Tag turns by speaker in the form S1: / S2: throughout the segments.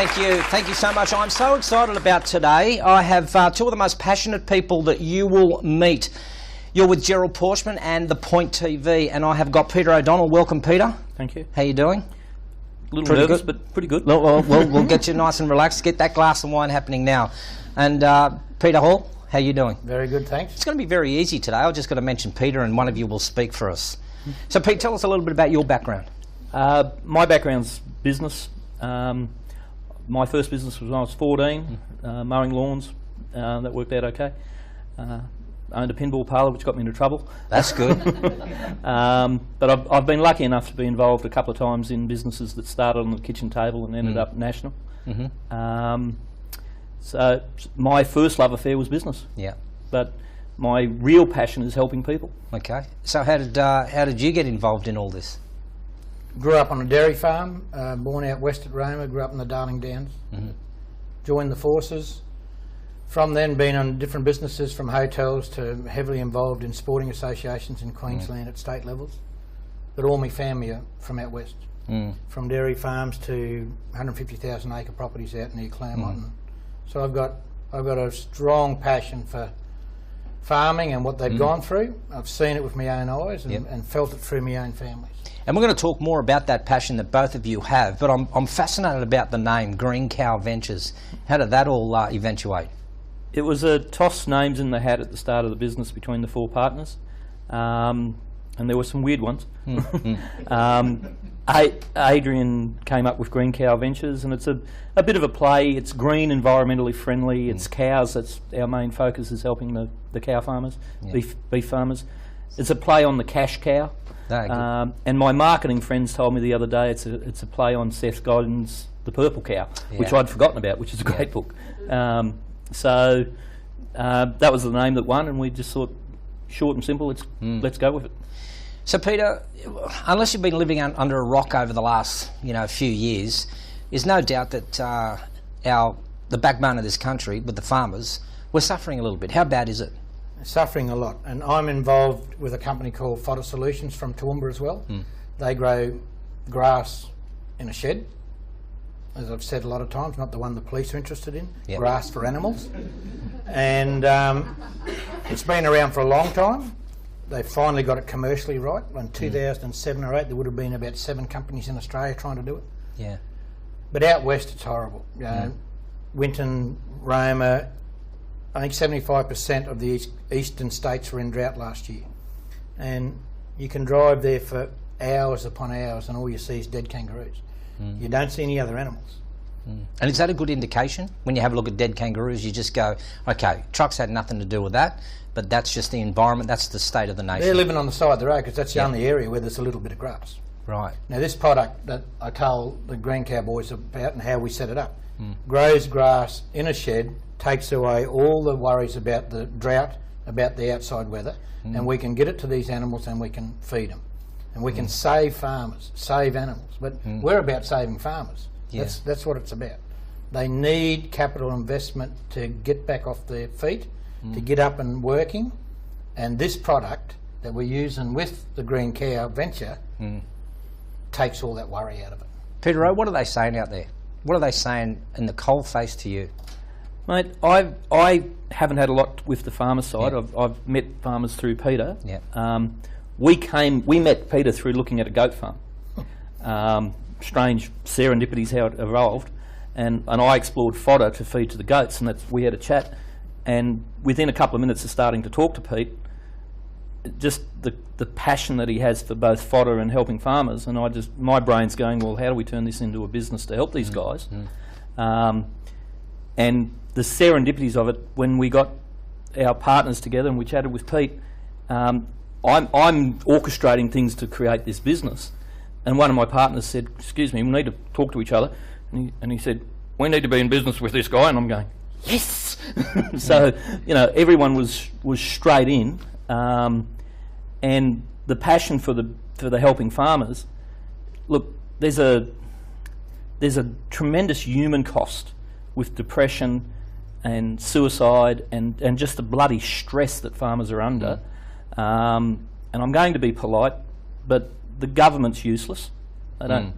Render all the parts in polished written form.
S1: Thank you so much. I'm so excited about today. I have two of the most passionate people that you will meet. You're with Gerald Porshman and The Point TV, and I have got Peter O'Donnell. Welcome, Peter.
S2: Thank you.
S1: How you doing?
S2: A little nervous, but pretty good.
S1: Well, we'll get you nice and relaxed. Get that glass of wine happening now. And Peter Hall, how you doing?
S3: Very good, thanks.
S1: It's going to be very easy today. I've just got to mention Peter, and one of you will speak for us. So, Pete, tell us a little bit about your background.
S2: My background's business. My first business was when I was 14, mowing lawns. That worked out okay. Owned a pinball parlour, which got me into trouble. That's good. But I've been lucky enough to be involved a couple of times in businesses that started on the kitchen table and ended up national. So my first love affair was business. Yeah. But my real passion is helping people.
S1: Okay. So how did you get involved in all this?
S3: Grew up on a dairy farm, born out west at Roma, grew up in the Darling Downs. Joined the forces. From then, been on different businesses, from hotels to heavily involved in sporting associations in Queensland at state levels. But all my family are from out west, from dairy farms to 150,000 acre properties out near Claremont. So I've got a strong passion for farming and what they've gone through. I've seen it with my own eyes and felt it through my own families.
S1: And we're going to talk more about that passion that both of you have, but I'm fascinated about the name Green Cow Ventures. How did that all eventuate?
S2: It was a toss names in the hat at the start of the business between the four partners, and there were some weird ones. Adrian came up with Green Cow Ventures, and it's a bit of a play. It's green, environmentally friendly. It's cows. That's our main focus, is helping the cow farmers, beef farmers. It's a play on the cash cow. And my marketing friends told me the other day it's a play on Seth Godin's The Purple Cow, which I'd forgotten about, which is a great book. So that was the name that won, and we just thought, short and simple, let's go with it.
S1: So Peter, unless you've been living under a rock over the last few years, there's no doubt that the backbone of this country, with the farmers, we're suffering a little bit. How bad is it?
S3: Suffering a lot, and I'm involved with a company called Fodder Solutions from Toowoomba as well. They grow grass in a shed, as I've said a lot of times, not the one the police are interested in, grass for animals. And it's been around for a long time. They finally got it commercially right. In 2007 or 8, there would have been about 7 companies in Australia trying to do it. Yeah. But out west, it's horrible. Winton, Roma, I think 75% of the eastern states were in drought last year. And you can drive there for hours upon hours and all you see is dead kangaroos. You don't see any other animals.
S1: And is that a good indication? When you have a look at dead kangaroos, you just go, okay, trucks had nothing to do with that, but that's just the environment, that's the state of the nation.
S3: They're living on the side of the road because that's the only area where there's a little bit of grass.
S1: Right.
S3: Now this product that I told the Green Cow boys about and how we set it up, grows grass in a shed, takes away all the worries about the drought, about the outside weather, and we can get it to these animals and we can feed them. And we can save farmers, save animals, but we're about saving farmers. That's what it's about. They need capital investment to get back off their feet, to get up and working, and this product that we're using with the Green Cow venture takes all that worry out of it.
S1: Peter, what are they saying out there? What are they saying in the coal face to you?
S2: Mate, I haven't had a lot with the farmer side. I've met farmers through Peter. We met Peter through looking at a goat farm. Strange serendipities how it evolved, and I explored fodder to feed to the goats, and we had a chat, and within a couple of minutes of starting to talk to Pete, just the passion that he has for both fodder and helping farmers, and my brain's going, well, how do we turn this into a business to help these guys? And the serendipities of it, when we got our partners together and we chatted with Pete, I'm orchestrating things to create this business, and one of my partners said, excuse me, we need to talk to each other, and he said, we need to be in business with this guy, and I'm going, yes. So everyone was straight in, and the passion for the helping farmers. Look, there's a tremendous human cost with depression and suicide and just the bloody stress that farmers are under. And I'm going to be polite, but the government's useless. They don't,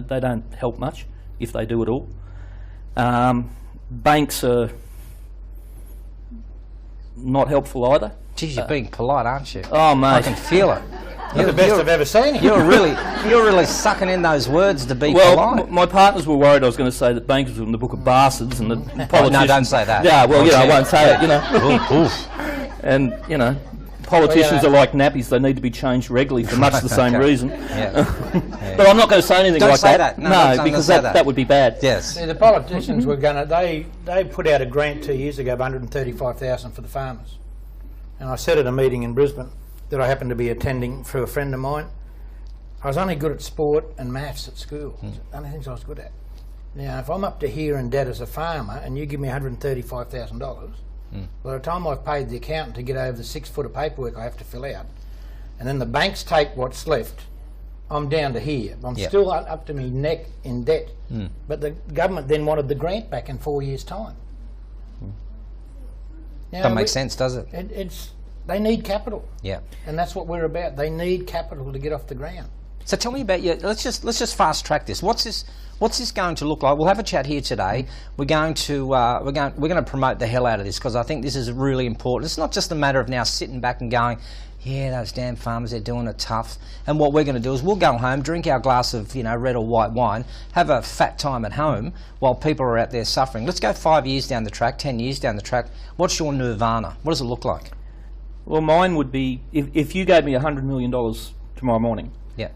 S2: they don't help much if they do at all. Banks are not helpful either.
S1: Geez, you're being polite, aren't you?
S2: Oh, mate.
S1: I can feel it.
S3: You're the best I've ever seen him.
S1: You're really sucking in those words to be
S2: well,
S1: polite.
S2: My partners were worried I was going to say that bankers were in the book of bastards and the politicians...
S1: No, don't say that.
S2: Yeah, well, I won't say it, And, politicians are like nappies. They need to be changed regularly for much the same reason.
S1: Yeah.
S2: But I'm not going to say anything
S1: Don't
S2: like
S1: say
S2: that.
S1: that.
S2: Because that would be bad.
S1: Yes.
S3: See, the politicians were going to... They put out a grant 2 years ago of $135,000 for the farmers. And I said at a meeting in Brisbane that I happened to be attending through a friend of mine, I was only good at sport and maths at school. The only things I was good at. Now, if I'm up to here and dead as a farmer and you give me $135,000, by the time I've paid the accountant to get over the 6 foot of paperwork I have to fill out, and then the banks take what's left, I'm down to here. I'm still up to me neck in debt. But the government then wanted the grant back in 4 years' time. Now,
S1: Doesn't make sense, does it?
S3: They need capital.
S1: Yeah.
S3: And that's what we're about. They need capital to get off the ground.
S1: So tell me about let's just fast track this. What's this going to look like? We'll have a chat here today. We're going to promote the hell out of this because I think this is really important. It's not just a matter of now sitting back and going, yeah, those damn farmers, they're doing it tough. And what we're going to do is we'll go home, drink our glass of red or white wine, have a fat time at home while people are out there suffering. Let's go 5 years down the track, 10 years down the track. What's your nirvana? What does it look like?
S2: Well, mine would be if you gave me $100 million tomorrow morning.
S1: Yeah.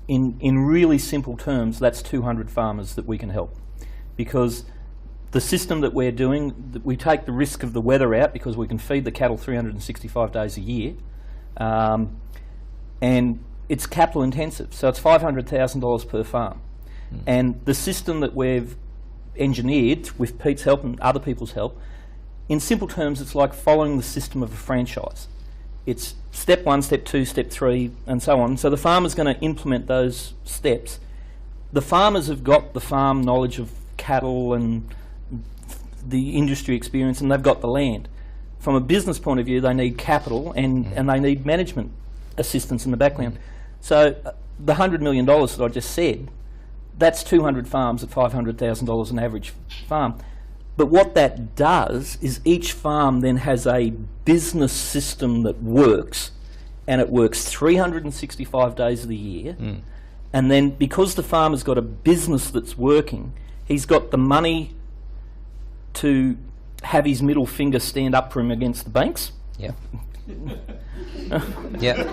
S2: In really simple terms, that's 200 farmers that we can help, because the system that we're doing, we take the risk of the weather out because we can feed the cattle 365 days a year, and it's capital intensive, so it's $500,000 per farm. And the system that we've engineered with Pete's help and other people's help, in simple terms, it's like following the system of a franchise. It's step 1, step 2, step 3, and so on. So the farmer's going to implement those steps. The farmers have got the farm knowledge of cattle and the industry experience, and they've got the land. From a business point of view, they need capital and they need management assistance in the background. So the $100 million that I just said, that's 200 farms at $500,000 an average farm. But what that does is each farm then has a business system that works, and it works 365 days of the year. And then because the farmer's got a business that's working, he's got the money to have his middle finger stand up for him against the banks.
S1: Yeah. Yeah.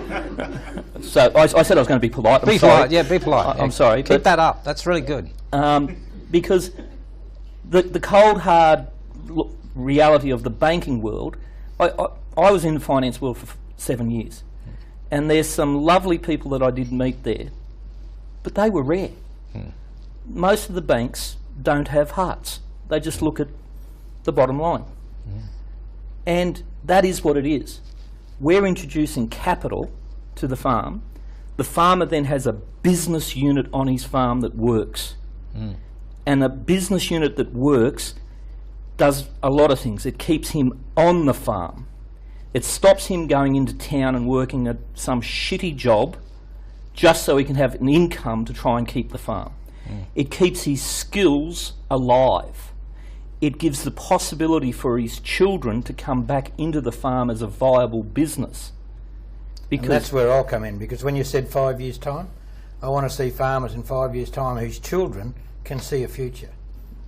S2: So I said I was going to be polite.
S1: Be polite. Yeah, be polite.
S2: I'm sorry.
S1: Keep that up. That's really good.
S2: Because the cold, hard reality of the banking world, I was in the finance world for 7 years, and there's some lovely people that I did meet there, but they were rare. Most of the banks don't have hearts. They just look at the bottom line. And that is what it is. We're introducing capital to the farm. The farmer then has a business unit on his farm that works. And a business unit that works does a lot of things. It keeps him on the farm. It stops him going into town and working at some shitty job just so he can have an income to try and keep the farm. It keeps his skills alive. It gives the possibility for his children to come back into the farm as a viable business. Because
S3: and that's where I'll come in, because when you said 5 years' time, I want to see farmers in 5 years' time whose children can see a future.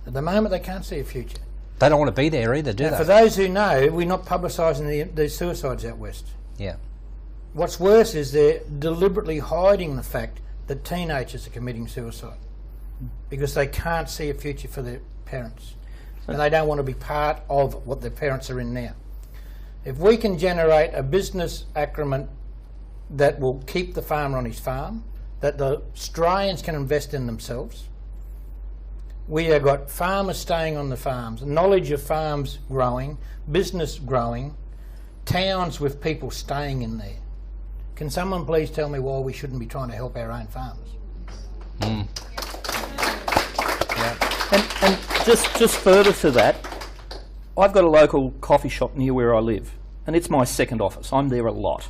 S3: At the moment, they can't see a future.
S1: They don't want to be there either, do they?
S3: For those who know, we're not publicising the suicides out west.
S1: Yeah.
S3: What's worse is they're deliberately hiding the fact that teenagers are committing suicide because they can't see a future for their parents. And they don't want to be part of what their parents are in now. If we can generate a business acumen that will keep the farmer on his farm, that the Australians can invest in themselves, we have got farmers staying on the farms, knowledge of farms growing, business growing, towns with people staying in there. Can someone please tell me why we shouldn't be trying to help our own farmers?
S2: And just further to that, I've got a local coffee shop near where I live, and it's my second office. I'm there a lot.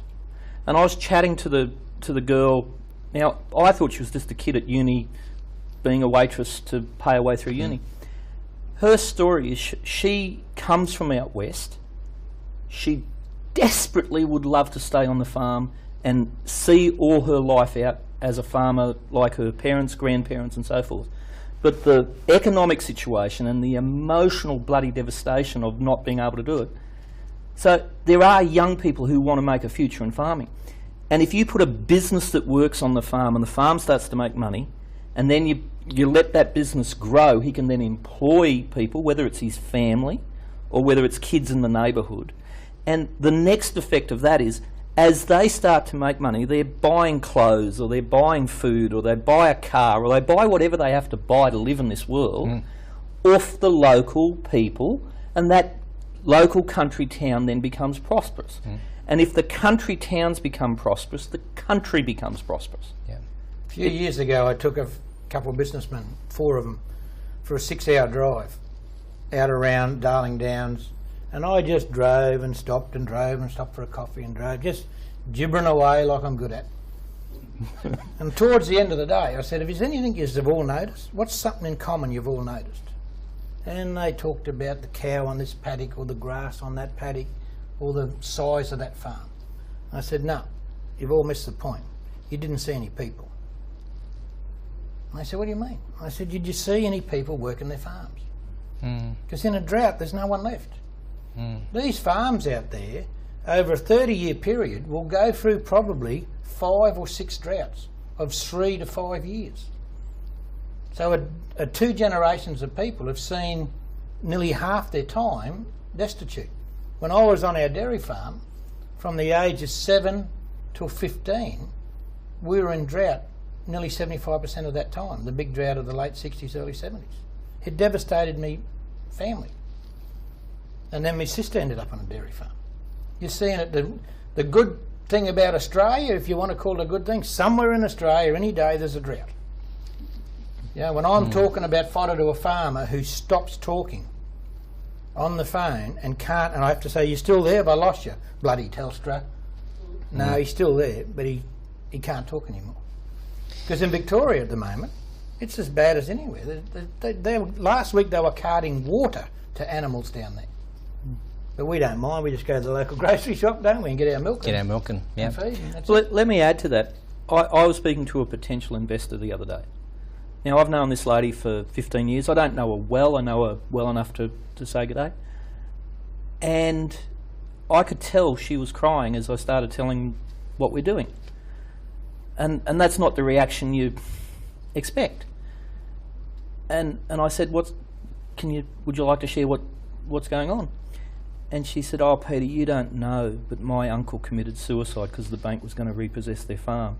S2: And I was chatting to the girl. Now, I thought she was just a kid at uni, being a waitress to pay her way through uni. her story is she comes from out west. She desperately would love to stay on the farm and see all her life out as a farmer like her parents, grandparents and so forth. But the economic situation and the emotional bloody devastation of not being able to do it. So there are young people who want to make a future in farming. And if you put a business that works on the farm and the farm starts to make money, and then you let that business grow, he can then employ people, whether it's his family or whether it's kids in the neighbourhood. And the next effect of that is, as they start to make money, they're buying clothes or they're buying food or they buy a car or they buy whatever they have to buy to live in this world off the local people, and that local country town then becomes prosperous. And if the country towns become prosperous, the country becomes prosperous.
S3: Yeah. A few years ago I took a couple of businessmen, 4 of them, for a 6-hour drive out around Darling Downs, and I just drove and stopped and drove and stopped for a coffee and drove, just gibbering away like I'm good at. And towards the end of the day I said, if there's anything you've all noticed, what's something in common you've all noticed? And they talked about the cow on this paddock or the grass on that paddock or the size of that farm. I said, no, you've all missed the point. You didn't see any people. And they said, what do you mean? I said, did you see any people working their farms? Because in a drought there's no one left. These farms out there, over a 30-year period, will go through probably 5 or 6 droughts of 3 to 5 years. So 2 generations of people have seen nearly half their time destitute. When I was on our dairy farm, from the age of 7 till 15, we were in drought nearly 75% of that time, the big drought of the late 60s, early 70s. It devastated me family. And then my sister ended up on a dairy farm. You're seeing it, the good thing about Australia, if you want to call it a good thing, somewhere in Australia any day there's a drought. You know, when I'm talking about fodder to a farmer who stops talking on the phone and can't, and I have to say, you're still there, but I lost you, bloody Telstra. No, he's still there, but he can't talk anymore. Because in Victoria at the moment, it's as bad as anywhere. Last week they were carting water to animals down there. But we don't mind, we just go to the local grocery shop, don't we, and get our milk.
S1: Get our milk and
S3: feed them.
S2: Let me add to that. I was speaking to a potential investor the other day. Now, I've known this lady for 15 years. I don't know her well. I know her well enough to say good day. And I could tell she was crying as I started telling what we're doing. And that's not the reaction you expect. And I said, would you like to share what's going on? And she said, oh, Peter, you don't know, but my uncle committed suicide because the bank was going to repossess their farm.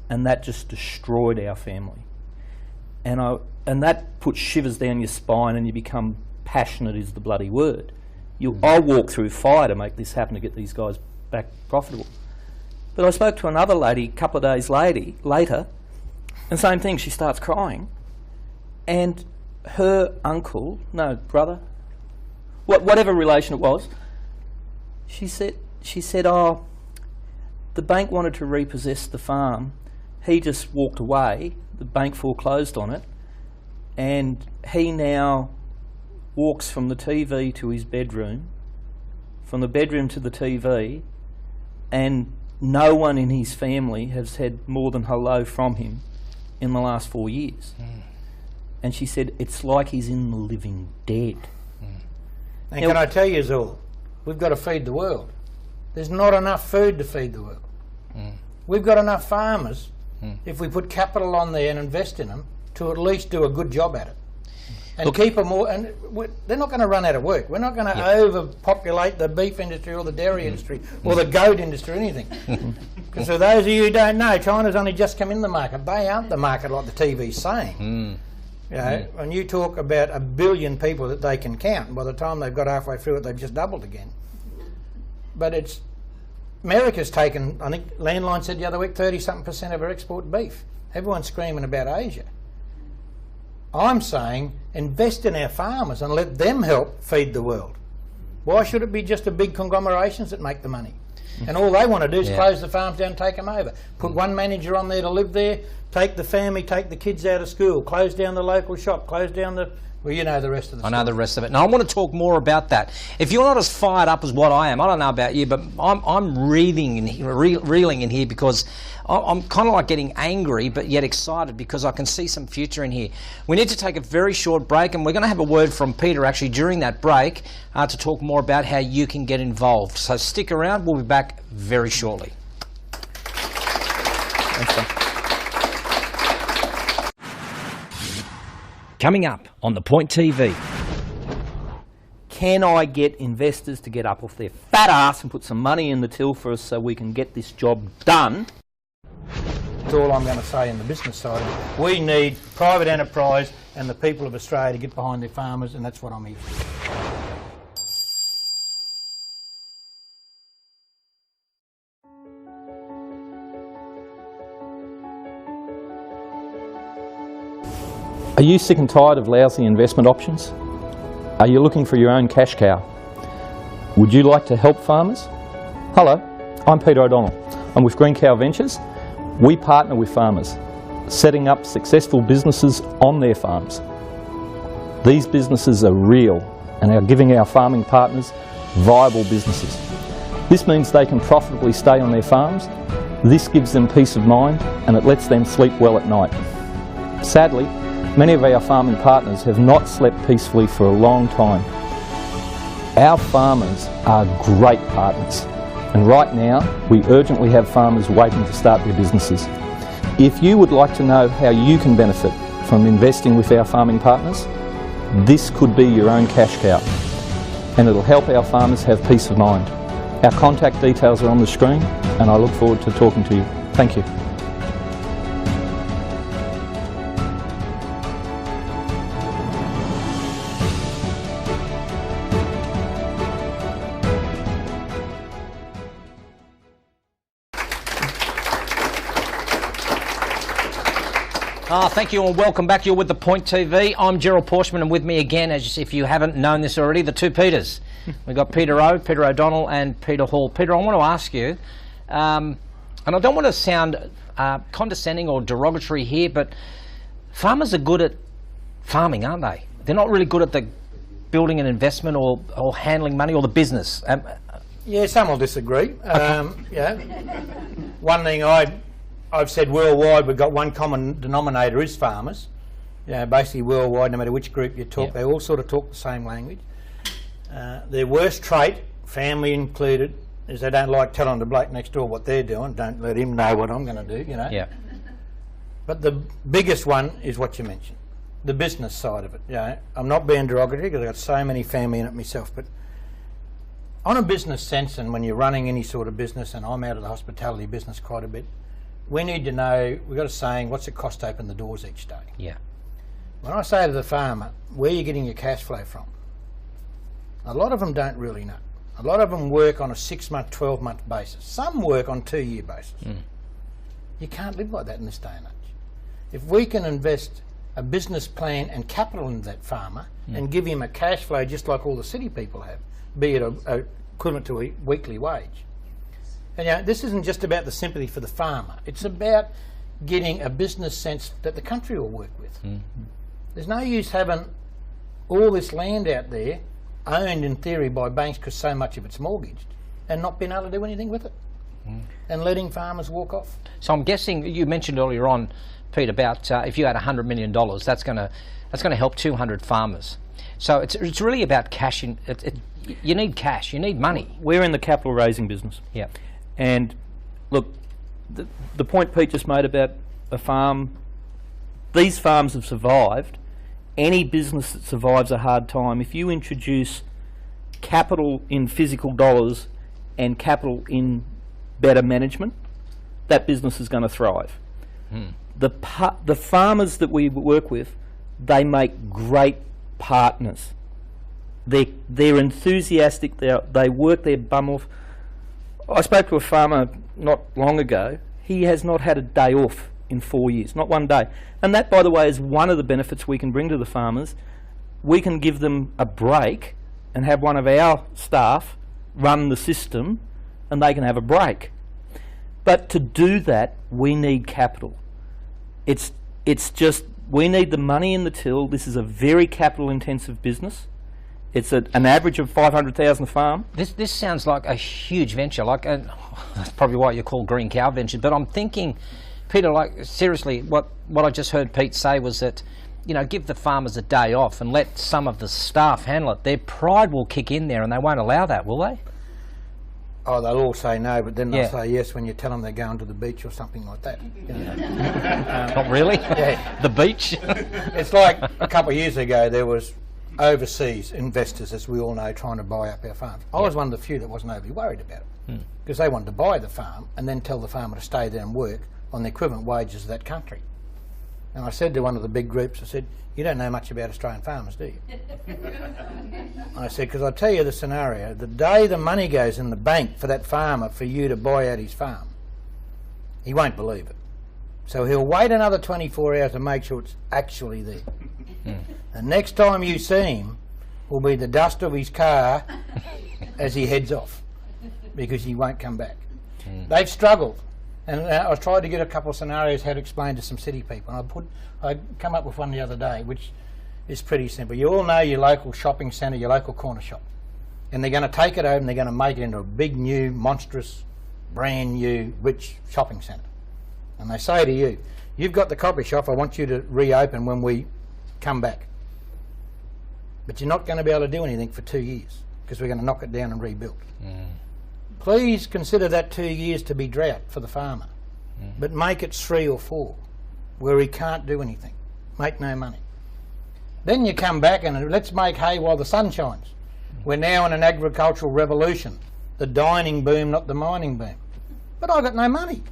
S2: And that just destroyed our family. And that puts shivers down your spine and you become passionate is the bloody word. I'll walk through fire to make this happen, to get these guys back profitable. But I spoke to another lady a couple of days later, and same thing, she starts crying. And her brother, whatever relation it was, she said, oh, the bank wanted to repossess the farm. He just walked away. The bank foreclosed on it. And he now walks from the TV to his bedroom, from the bedroom to the TV, and no one in his family has had more than hello from him in the last 4 years. And she said, it's like he's in the living dead.
S3: And can I tell you, Zul, we've got to feed the world. There's not enough food to feed the world. We've got enough farmers, if we put capital on there and invest in them, to at least do a good job at it. And keep them all, and they're not going to run out of work. We're not going to overpopulate the beef industry or the dairy industry or the goat industry or anything. Because for those of you who don't know, China's only just come in the market. They aren't the market like the TV's saying. You know, when you talk about 1 billion people that they can count, and by the time they've got halfway through it, they've just doubled again. But America's taken, I think Landline said the other week, 30-something% of our export beef. Everyone's screaming about Asia. I'm saying invest in our farmers and let them help feed the world. Why should it be just the big conglomerations that make the money? And all they want to do is close the farms down and take them over. Put one manager on there to live there, take the family, take the kids out of school, close down the local shop, close down the Well, you know the rest of the
S1: I know the rest of it. And I want to talk more about that. If you're not as fired up as what I am, I don't know about you, but I'm reeling in here because I'm kind of like getting angry but yet excited because I can see some future in here. We need to take a very short break, and we're going to have a word from Peter actually during that break to talk more about how you can get involved. So stick around. We'll be back very shortly. Thanks, Tom. Coming up on The Point TV.
S2: Can I get investors to get up off their fat ass and put some money in the till for us so we can get this job done?
S3: That's all I'm going to say in the business side. We need private enterprise and the people of Australia to get behind their farmers, and that's what I'm here for.
S2: Are you sick and tired of lousy investment options? Are you looking for your own cash cow? Would you like to help farmers? Hello, I'm Peter O'Donnell. I'm with Green Cow Ventures. We partner with farmers, setting up successful businesses on their farms. These businesses are real and are giving our farming partners viable businesses. This means they can profitably stay on their farms. This gives them peace of mind and it lets them sleep well at night. Sadly, many of our farming partners have not slept peacefully for a long time. Our farmers are great partners, and right now we urgently have farmers waiting to start their businesses. If you would like to know how you can benefit from investing with our farming partners, this could be your own cash cow, and it'll help our farmers have peace of mind. Our contact details are on the screen, and I look forward to talking to you. Thank you.
S1: Thank you and welcome back. You're with The Point TV. I'm Gerald Porshman, and with me again, as if you haven't known this already, the two Peters. We've got Peter O'Donnell and Peter Hall. Peter, I want to ask you, and I don't want to sound condescending or derogatory here, but farmers are good at farming, aren't they? They're not really good at the building an investment or handling money or the business.
S3: Yeah, some will disagree. Yeah. One thing I've said worldwide, we've got one common denominator is farmers. You know, basically worldwide, no matter which group you talk, they all sort of talk the same language. Their worst trait, family included, is they don't like telling the bloke next door what they're doing. Don't let him know what I'm going to do, you know.
S1: Yeah.
S3: But the biggest one is what you mentioned, the business side of it. You know, I'm not being derogatory because I've got so many family in it myself, but on a business sense, and when you're running any sort of business, and I'm out of the hospitality business quite a bit, we need to know, we've got a saying, what's it cost to open the doors each day?
S1: Yeah.
S3: When I say to the farmer, where are you getting your cash flow from? A lot of them don't really know. A lot of them work on a 6-month, 12-month basis. Some work on 2-year basis. You can't live like that in this day and age. If we can invest a business plan and capital in that farmer and give him a cash flow just like all the city people have, be it a equivalent to a weekly wage. And you know, this isn't just about the sympathy for the farmer. It's about getting a business sense that the country will work with. There's no use having all this land out there owned in theory by banks because so much of it's mortgaged and not being able to do anything with it and letting farmers walk off.
S1: So I'm guessing you mentioned earlier on, Pete, about if you had $100 million, that's going to help 200 farmers. So it's really about cash. You need cash. You need money.
S2: We're in the capital raising business.
S1: Yeah.
S2: And look, the point Pete just made about a farm, these farms have survived. Any business that survives a hard time, if you introduce capital in physical dollars and capital in better management, that business is going to thrive. The farmers that we work with, they make great partners. They're enthusiastic, they work their bum off. I spoke to a farmer not long ago. He has not had a day off in 4 years, not one day. And that, by the way, is one of the benefits we can bring to the farmers. We can give them a break and have one of our staff run the system and they can have a break. But to do that, we need capital. It's just We need the money in the till. This is a very capital intensive business. It's an average of 500,000 a farm.
S1: This sounds like a huge venture, that's probably what you call green cow venture, but I'm thinking, Peter, like seriously, what I just heard Pete say was that, you know, give the farmers a day off and let some of the staff handle it. Their pride will kick in there and they won't allow that, will they?
S3: Oh, they'll all say no, but then they'll say yes when you tell them they're going to the beach or something like that. You know.
S1: Not really?
S3: Yeah.
S1: The beach?
S3: It's like a couple of years ago there was overseas investors, as we all know, trying to buy up our farms. I was one of the few that wasn't overly worried about it, because they wanted to buy the farm and then tell the farmer to stay there and work on the equivalent wages of that country. And I said to one of the big groups, I said, you don't know much about Australian farmers, do you? I said, because I'll tell you the scenario, the day the money goes in the bank for that farmer for you to buy out his farm, he won't believe it. So he'll wait another 24 hours to make sure it's actually there. The next time you see him will be the dust of his car as he heads off, because he won't come back. They've struggled. And I tried to get a couple of scenarios how to explain to some city people. And I come up with one the other day, which is pretty simple. You all know your local shopping centre, your local corner shop. And they're going to take it over and they're going to make it into a big, new, monstrous, brand new, rich shopping centre. And they say to you, you've got the copy shop, I want you to reopen when we come back. But you're not going to be able to do anything for 2 years, because we're going to knock it down and rebuild. Please consider that 2 years to be drought for the farmer, but make it 3 or 4 where he can't do anything, make no money. Then you come back and let's make hay while the sun shines. We're now in an agricultural revolution, the dining boom, not the mining boom. But I've got no money.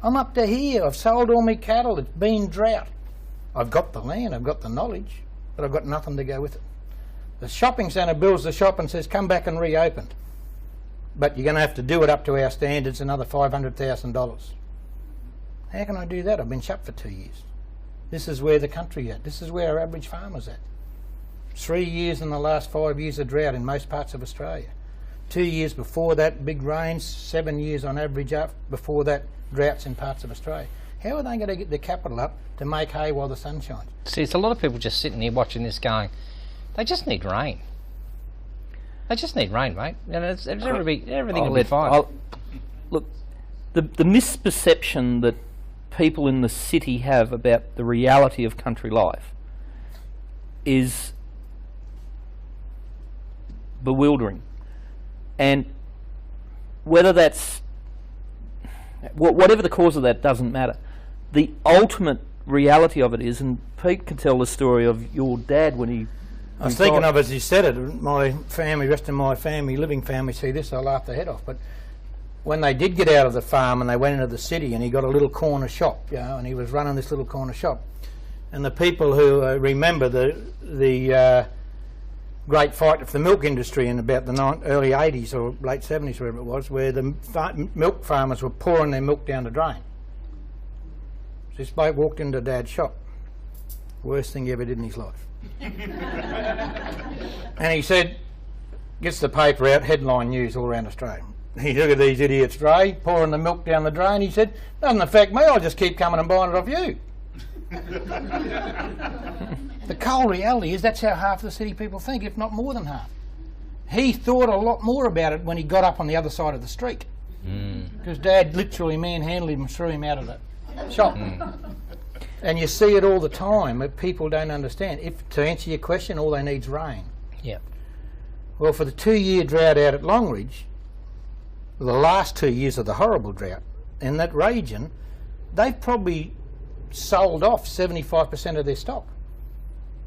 S3: I'm up to here, I've sold all my cattle, it's been drought. I've got the land, I've got the knowledge, but I've got nothing to go with it. The shopping centre builds the shop and says, come back and reopen. But you're going to have to do it up to our standards, another $500,000. How can I do that? I've been shut for 2 years. This is where the country's at. This is where our average farmer's at. 3 years in the last 5 years of drought in most parts of Australia. 2 years before that, big rains. 7 years on average up before that, droughts in parts of Australia. How are they going to get their capital up to make hay while the sun shines?
S1: See, it's a lot of people just sitting here watching this going, they just need rain. They just need rain, mate. And everything will be fine.
S2: Look, the misperception that people in the city have about the reality of country life is bewildering. And whether that's... whatever the cause of that doesn't matter. The ultimate reality of it is, and Pete can tell the story of your dad when he...
S3: I was thinking of, as he said it, my family, rest of my family, living family, see this, I'll laugh their head off. But when they did get out of the farm and they went into the city, and he got a little corner shop, you know, and he was running this little corner shop. And the people who remember the great fight for the milk industry in about the early 80s or late 70s, wherever it was, where the milk farmers were pouring their milk down the drain. So this bloke walked into Dad's shop. Worst thing he ever did in his life. And he said, gets the paper out, headline news all around Australia. He look at these idiots, Ray, pouring the milk down the drain. He said, doesn't affect me, I'll just keep coming and buying it off you. The cold reality is that's how half the city people think, if not more than half. He thought a lot more about it when he got up on the other side of the street. Because Dad literally manhandled him and threw him out of the shop. And you see it all the time, but people don't understand. To answer your question, all they need is rain.
S1: Yeah.
S3: Well, for the 2-year drought out at Longridge, the last 2 years of the horrible drought in that region, they've probably sold off 75% of their stock.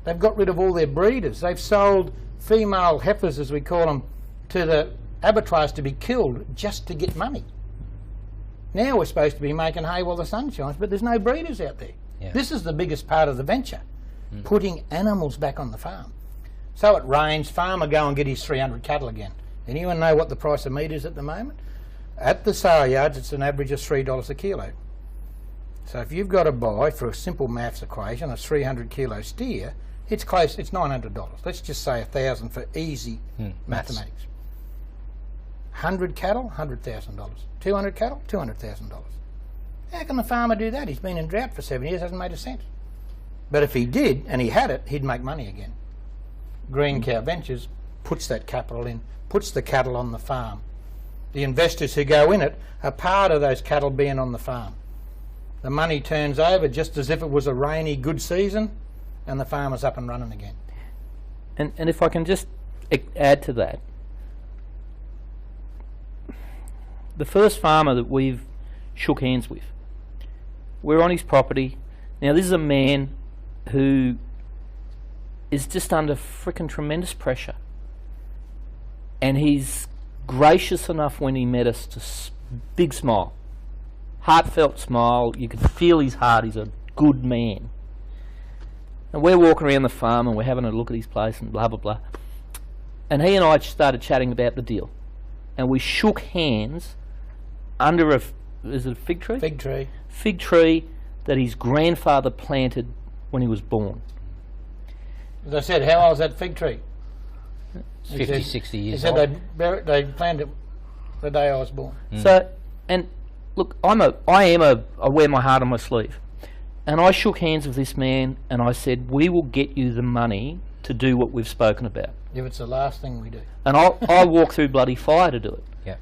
S3: They've got rid of all their breeders. They've sold female heifers, as we call them, to the abattoirs to be killed just to get money. Now we're supposed to be making hay while the sun shines, but there's no breeders out there. Yeah. This is the biggest part of the venture, putting animals back on the farm. So it rains, farmer go and get his 300 cattle again. Anyone know what the price of meat is at the moment? At the sale yards, it's an average of $3 a kilo. So if you've got to buy, for a simple maths equation, a 300 kilo steer, it's close, it's $900. Let's just say $1,000 for easy mathematics. 100 cattle, $100,000. 200 cattle, $200,000. How can the farmer do that? He's been in drought for 7 years, hasn't made a cent. But if he did, and he had it, he'd make money again. Green Cow Ventures puts that capital in, puts the cattle on the farm. The investors who go in it are part of those cattle being on the farm. The money turns over just as if it was a rainy, good season, and the farmer's up and running again.
S2: And if I can just add to that, the first farmer that we've shook hands with, we're on his property. Now this is a man who is just under frickin' tremendous pressure, and he's gracious enough when he met us to big smile, heartfelt smile. You could feel his heart. He's a good man. And we're walking around the farm and we're having a look at his place and blah blah blah, and he and I started chatting about the deal, and we shook hands under is it a fig tree?
S3: Fig tree.
S2: Fig tree that his grandfather planted when he was born.
S3: As I said, how old is that fig tree?
S1: 50, 60 years
S3: He said
S1: old.
S3: they planted it the day I was born.
S2: So, and look, I wear my heart on my sleeve. And I shook hands with this man and I said, we will get you the money to do what we've spoken about.
S3: If it's the last thing we do.
S2: And I'll walk through bloody fire to do it.
S1: Yeah.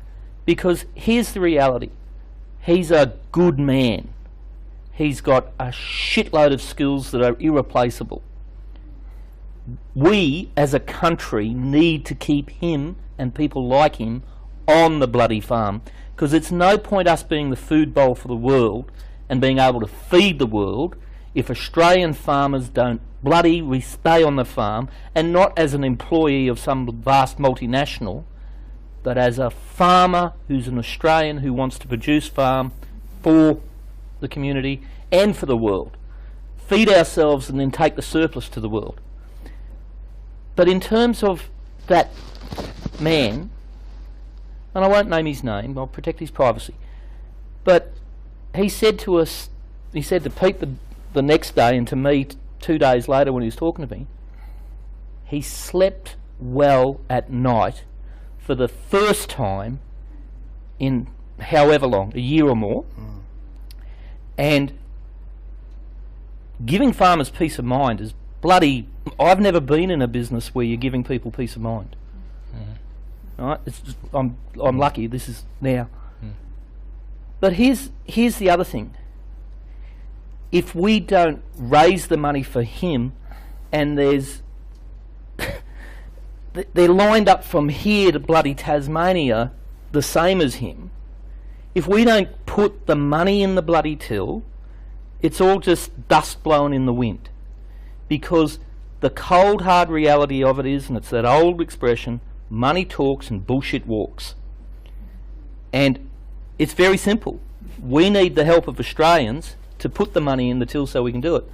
S2: Because here's the reality. He's a good man. He's got a shitload of skills that are irreplaceable. We, as a country, need to keep him and people like him on the bloody farm. Because it's no point us being the food bowl for the world and being able to feed the world if Australian farmers don't bloody stay on the farm, and not as an employee of some vast multinational, but as a farmer who's an Australian who wants to produce farm for the community and for the world. Feed ourselves and then take the surplus to the world. But in terms of that man, and I won't name his name, I'll protect his privacy, but he said to us, he said to Pete the next day and to me 2 days later when he was talking to me, he slept well at night for the first time in however long, a year or more. And giving farmers peace of mind is bloody... I've never been in a business where you're giving people peace of mind. Right? It's just, I'm lucky this is now. But here's the other thing. If we don't raise the money for him, and there's they're lined up from here to bloody Tasmania the same as him, if we don't put the money in the bloody till, it's all just dust blowing in the wind. Because the cold hard reality of it is, and it's that old expression, money talks and bullshit walks. And it's very simple. We need the help of Australians to put the money in the till so we can do it.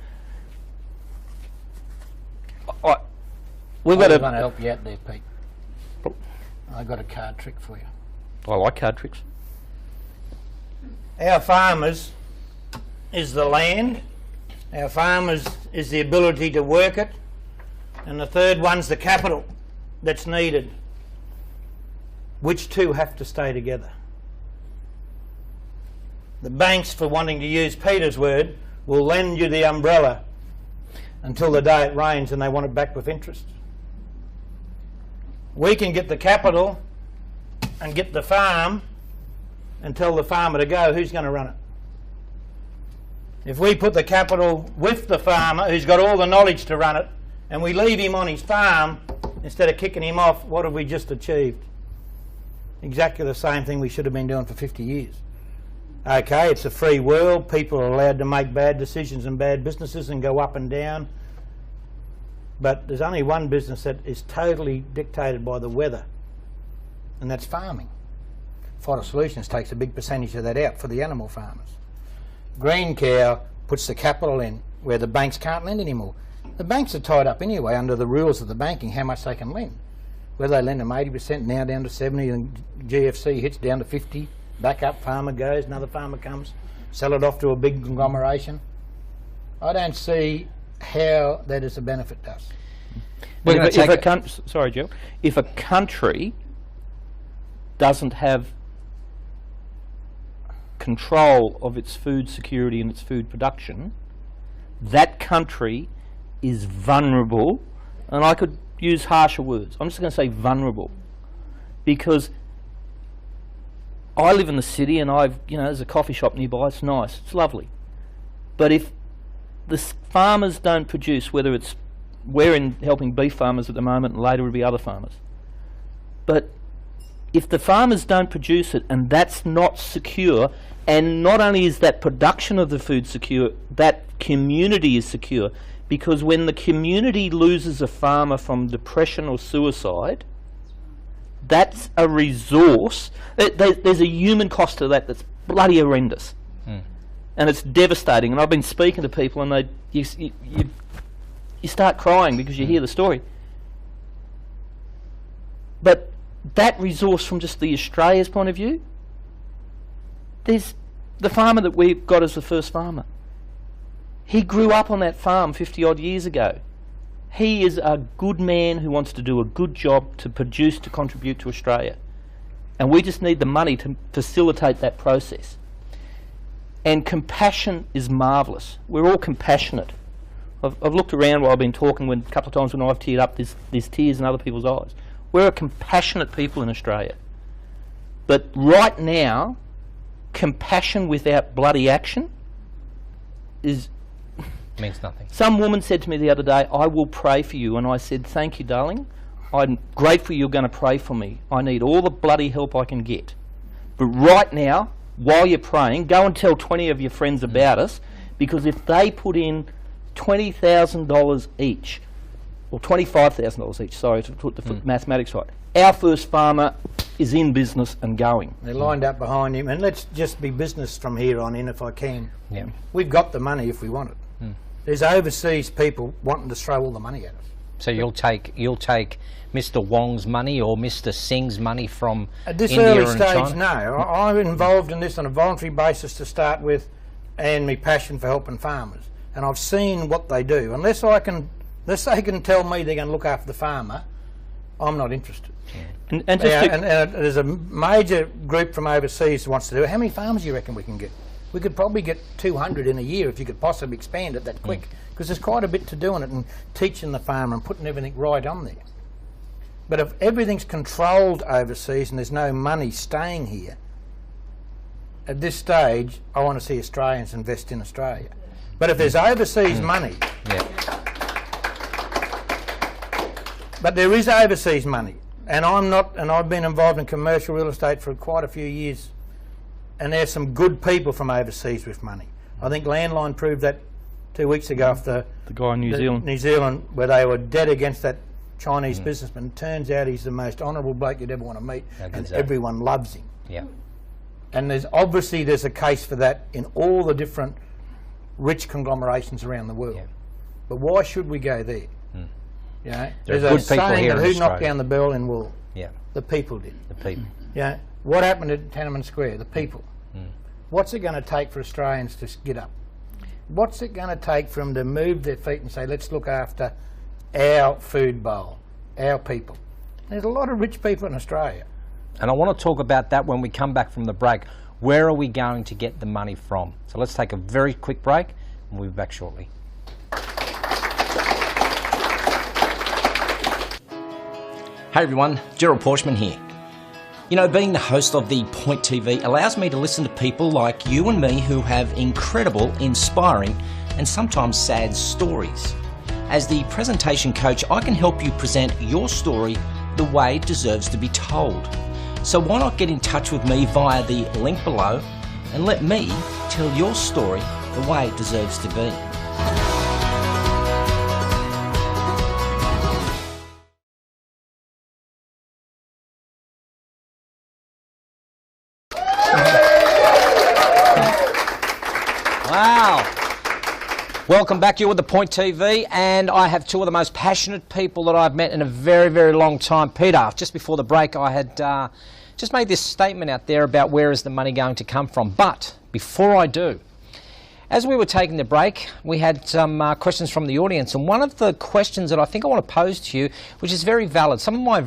S3: We've got to help you out there, Pete. I've got a card trick for you.
S2: I like card tricks.
S3: Our farmers is the land. Our farmers is the ability to work it. And the third one's the capital that's needed. Which two have to stay together? The banks, for wanting to use Peter's word, will lend you the umbrella until the day it rains and they want it back with interest. We can get the capital and get the farm and tell the farmer to go. Who's going to run it? If we put the capital with the farmer who's got all the knowledge to run it, and we leave him on his farm instead of kicking him off, what have we just achieved? Exactly the same thing we should have been doing for 50 years. Okay, it's a free world. People are allowed to make bad decisions and bad businesses and go up and down. But there's only one business that is totally dictated by the weather, and that's farming. Fodder Solutions takes a big percentage of that out for the animal farmers. Green Cow puts the capital in where the banks can't lend anymore. The banks are tied up anyway under the rules of the banking, how much they can lend. Whether they lend them 80%, now down to 70%, and GFC hits down to 50%. Back up, farmer goes, another farmer comes, sell it off to a big conglomeration. I don't see how that is a benefit to us.
S2: Sorry, Joe. If a country doesn't have control of its food security and its food production, that country is vulnerable, and I could use harsher words. I'm just going to say vulnerable, because I live in the city and there's a coffee shop nearby. It's nice, it's lovely, but if the farmers don't produce, whether it's we're helping beef farmers at the moment, and later will be other farmers, but if the farmers don't produce it and that's not secure, and not only is that production of the food secure, that community is secure, because when the community loses a farmer from depression or suicide, that's a resource. There's a human cost to that that's bloody horrendous. And it's devastating. And I've been speaking to people, and you start crying because you hear the story. But that resource, from just the Australia's point of view, there's the farmer that we've got as the first farmer. He grew up on that farm 50 odd years ago. He is a good man who wants to do a good job to produce, to contribute to Australia. And we just need the money to facilitate that process. And compassion is marvellous. We're all compassionate. I've looked around while I've been talking, a couple of times when I've teared up, there's tears in other people's eyes. We're a compassionate people in Australia. But right now, compassion without bloody action
S1: means nothing.
S2: Some woman said to me the other day, "I will pray for you," and I said, "Thank you, darling. I'm grateful you're going to pray for me. I need all the bloody help I can get. But right now, while you're praying, go and tell 20 of your friends about us, because if they put in $20,000 each, or $25,000 each, sorry, to put the mathematics right, our first farmer is in business and going."
S3: They're lined up behind him, and let's just be business from here on in, if I can.
S1: Yeah.
S3: We've got the money if we want it. There's overseas people wanting to throw all the money at us.
S1: So you'll take Mr. Wong's money or Mr. Singh's money from
S3: at this
S1: India
S3: early
S1: and
S3: stage?
S1: China?
S3: No, I'm involved in this on a voluntary basis to start with, and my passion for helping farmers. And I've seen what they do. Unless they can tell me they're going to look after the farmer, I'm not interested.
S2: And
S3: there's a major group from overseas who wants to do it. How many farmers do you reckon we can get? We could probably get 200 in a year if you could possibly expand it that quick, because there's quite a bit to doing it and teaching the farmer and putting everything right on there. But if everything's controlled overseas and there's no money staying here, at this stage I want to see Australians invest in Australia. But if there's overseas money, but there is overseas money, and I've been involved in commercial real estate for quite a few years, and there's some good people from overseas with money. I think Landline proved that 2 weeks ago after
S2: the guy in
S3: New Zealand, where they were dead against that Chinese businessman. Turns out he's the most honourable bloke you'd ever want to meet, and everyone loves him.
S1: Yeah.
S3: And there's a case for that in all the different rich conglomerations around the world. Yeah. But why should we go there? You know, there's a saying that who knocked down the Berlin Wall?
S1: Yeah.
S3: The people did.
S1: The people.
S3: Yeah. What happened at Tiananmen Square? The people. What's it going to take for Australians to get up? What's it going to take for them to move their feet and say, let's look after our food bowl, our people? There's a lot of rich people in Australia.
S1: And I want to talk about that when we come back from the break. Where are we going to get the money from? So let's take a very quick break and we'll be back shortly. Hey everyone, Gerald Porchman here. You know, being the host of the Point TV allows me to listen to people like you and me who have incredible, inspiring and sometimes sad stories. As the presentation coach, I can help you present your story the way it deserves to be told. So why not get in touch with me via the link below and let me tell your story the way it deserves to be. Wow. Welcome back. You're with the Point TV, and I have two of the most passionate people that I've met in a very, very long time. Peter, just before the break, I had just made this statement out there about where is the money going to come from. But before I do, as we were taking the break, we had some questions from the audience, and one of the questions that I think I want to pose to you, which is very valid. Some of my